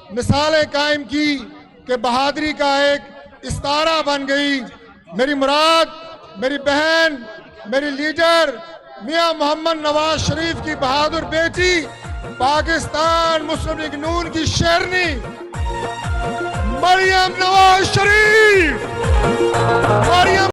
मिसालें कायम की कि बहादुरी का एक इस्तारा बन गई। मेरी मुराद, मेरी बहन, मेरी लीडर मियां मोहम्मद नवाज शरीफ की बहादुर बेटी, पाकिस्तान मुस्लिम लीग नून की शेरनी मरियम नवाज शरीफ। मरियम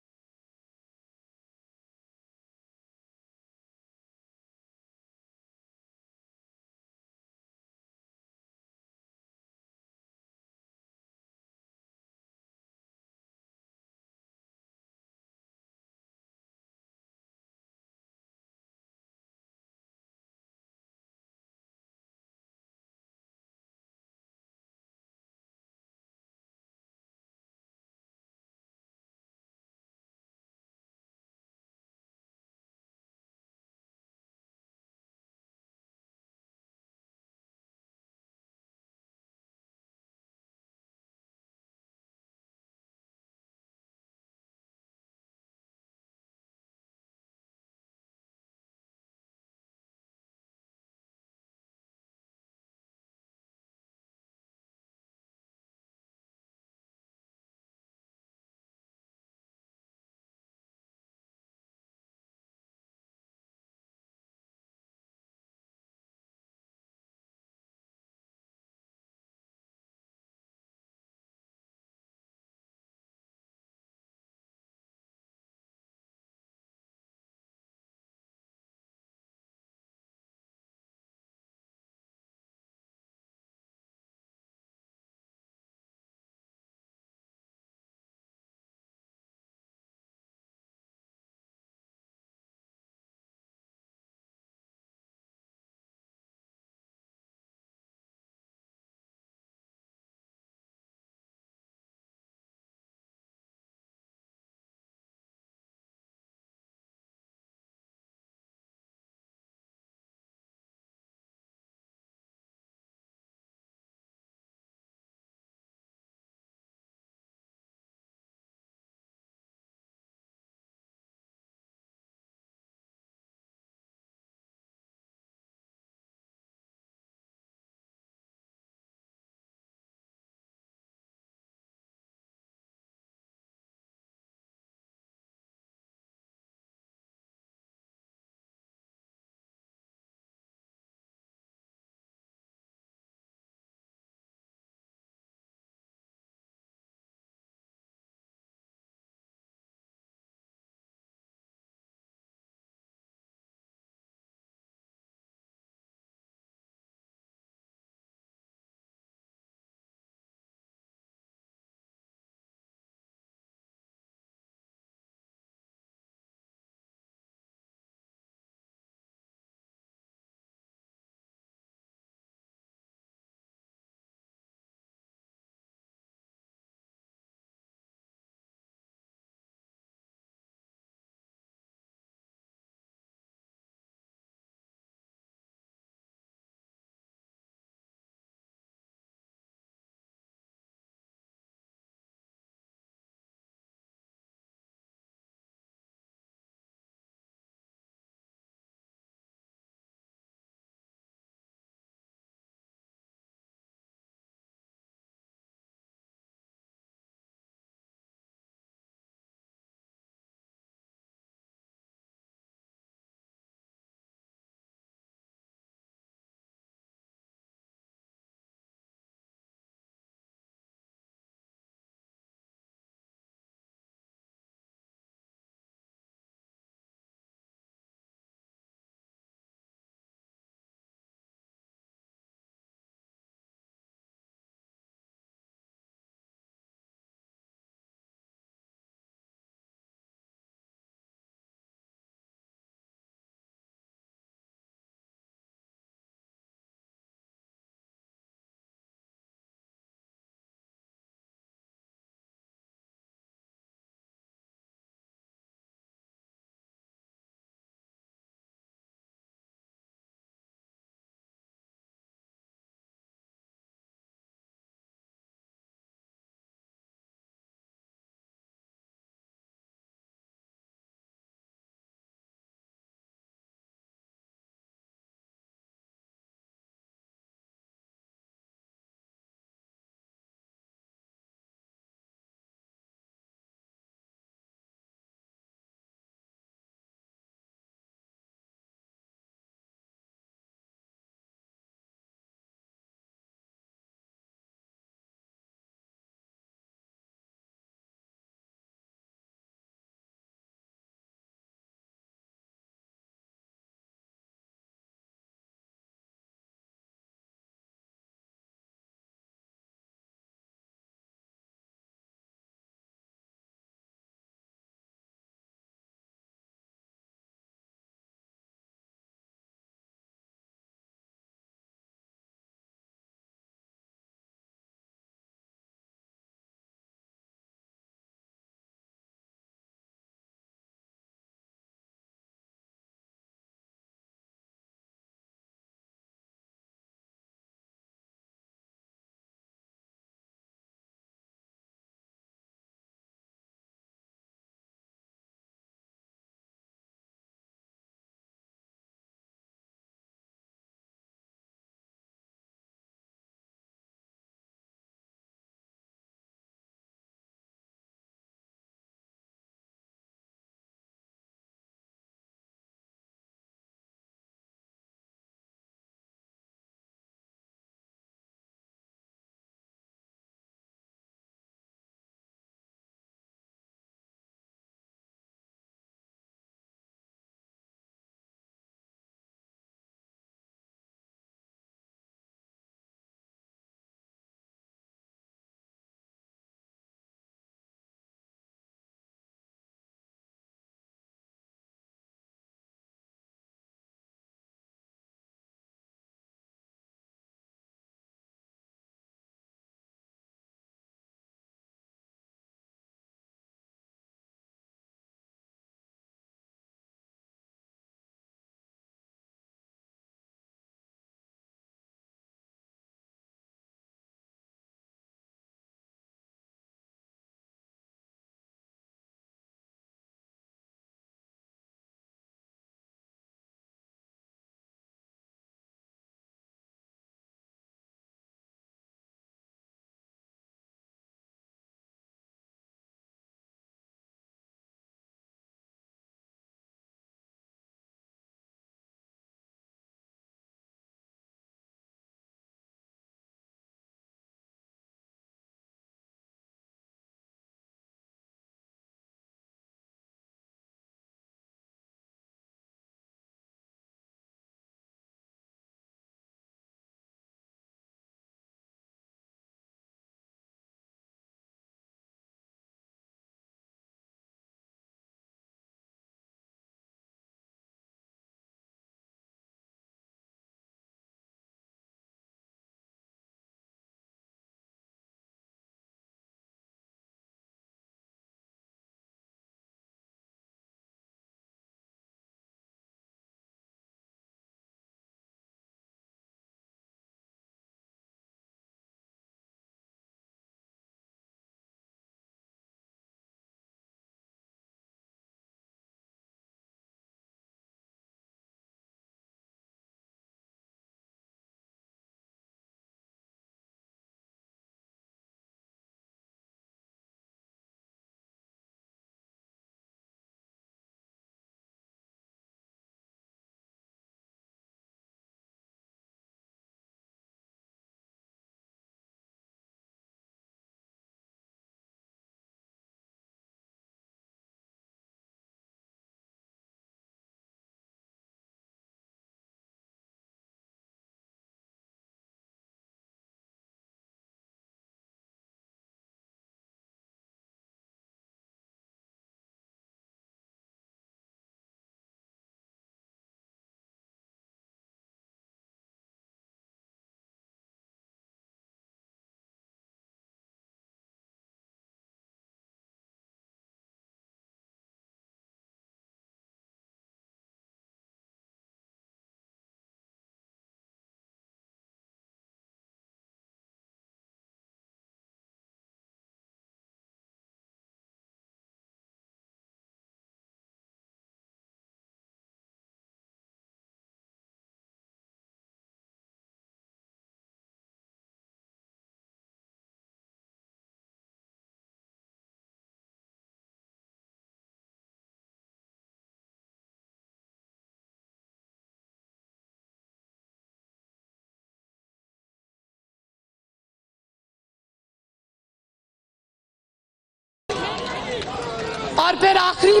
और फिर आखिरी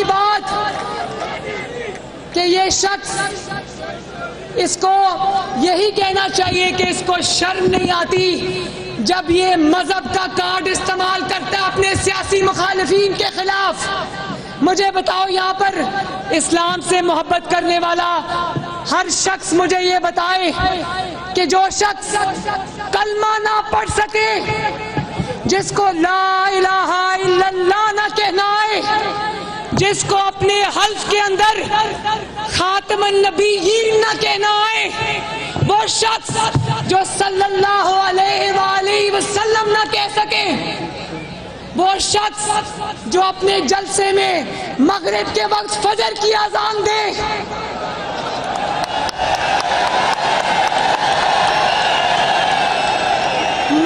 बात कि ये शख्स, इसको यही कहना चाहिए कि इसको शर्म नहीं आती जब ये मजहब का कार्ड इस्तेमाल करता है अपने सियासी मुखालिफिन के खिलाफ। मुझे बताओ, यहाँ पर इस्लाम से मोहब्बत करने वाला हर शख्स मुझे ये बताए कि जो शख्स कलमा ना पढ़ सके, जिसको ला इलाहा इल्लल्लाह ना कहना है, जिसको अपने हल्फ के अंदर खातमुन नबीयीन ना कहना है, वो शख्स जो सल्लल्लाहु अलैहि वसल्लम ना कह सके, वो शख्स जो अपने जलसे में मगरिब के वक्त फजर की अजान दे,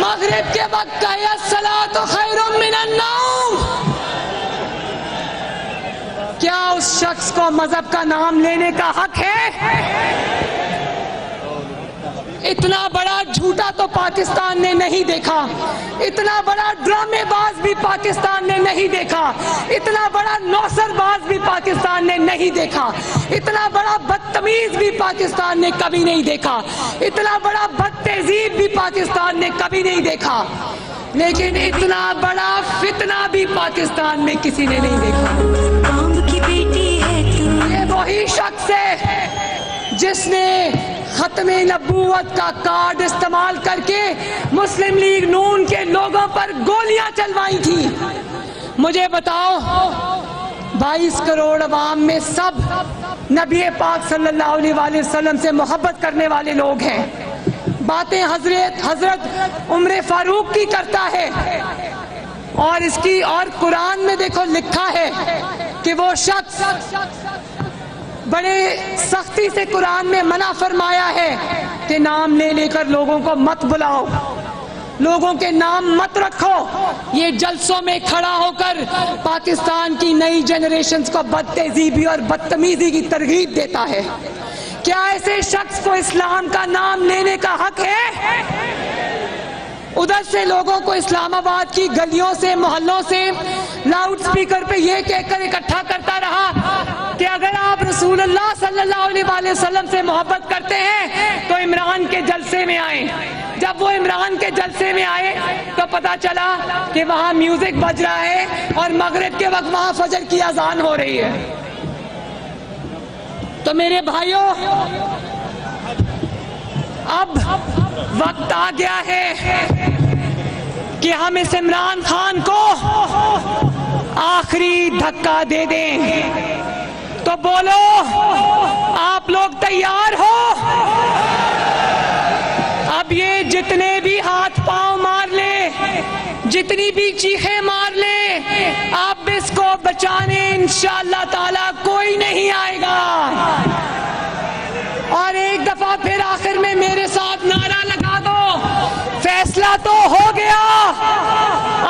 मगरिब के वक्त कहे अस्सलातु खैरुम मिनन नौम, क्या उस शख्स को मजहब का नाम लेने का हक है? इतना बड़ा झूठा तो पाकिस्तान ने नहीं देखा, इतना बड़ा ड्रामेबाज भी पाकिस्तान ने नहीं देखा, इतना बड़ा नौसरबाज भी पाकिस्तान ने नहीं देखा, इतना बड़ा बदतमीज भी पाकिस्तान ने कभी नहीं देखा, इतना बड़ा बदतहजीब भी पाकिस्तान ने कभी नहीं देखा, लेकिन इतना बड़ा फितना भी पाकिस्तान में किसी ने नहीं देखा। ये वही शख्स है जिसने खत्मे नबूवत का कार्ड इस्तेमाल करके मुस्लिम लीग नून के लोगों पर गोलियां चलवाई थी। मुझे बताओ, 22 करोड़ अवाम में सब नबी पाक सल्लल्लाहु अलैहि वसल्लम से मोहब्बत करने वाले लोग हैं। बातें हजरत उम्र फारूक की करता है, और कुरान में देखो लिखा है कि वो शख्स, बड़े सख्ती से कुरान में मना फरमाया है कि नाम ले लेकर लोगों को मत बुलाओ, लोगों के नाम मत रखो। ये जलसों में खड़ा होकर पाकिस्तान की नई जनरेशन को बदतहजीबी और बदतमीजी की तरगीब देता है। क्या ऐसे शख्स को इस्लाम का नाम लेने का हक है? उधर से लोगों को इस्लामाबाद की गलियों से, मोहल्लों से लाउड स्पीकर पे ये कहकर इकट्ठा करता रहा कि अगर आप रसूलुल्लाह सल्लल्लाहु अलैहि वसल्लम से मोहब्बत करते हैं तो इमरान के जलसे में आए। जब वो इमरान के जलसे में आए तो पता चला कि वहाँ म्यूजिक बज रहा है और मगरिब के वक्त वहाँ फजर की अजान हो रही है। तो मेरे भाइयों, अब वक्त आ गया है कि हम इस इमरान खान को आखिरी धक्का दे दें। तो बोलो, आप लोग तैयार हो? अब ये जितने भी हाथ पांव मार ले, जितनी भी चीखें मार ले, अब इसको बचाने इंशाअल्लाह ताला कोई नहीं आएगा। और एक दफा फिर आखिर में मेरे साथ नारा लगा दो, फैसला तो हो गया,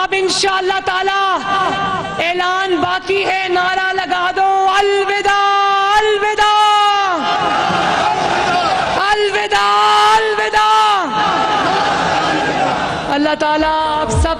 अब इंशाअल्लाह ताला ऐलान बाकी है। नारा लगा दो, अलविदा अलविदा अलविदा अलविदा। अल्लाह ताला आप सब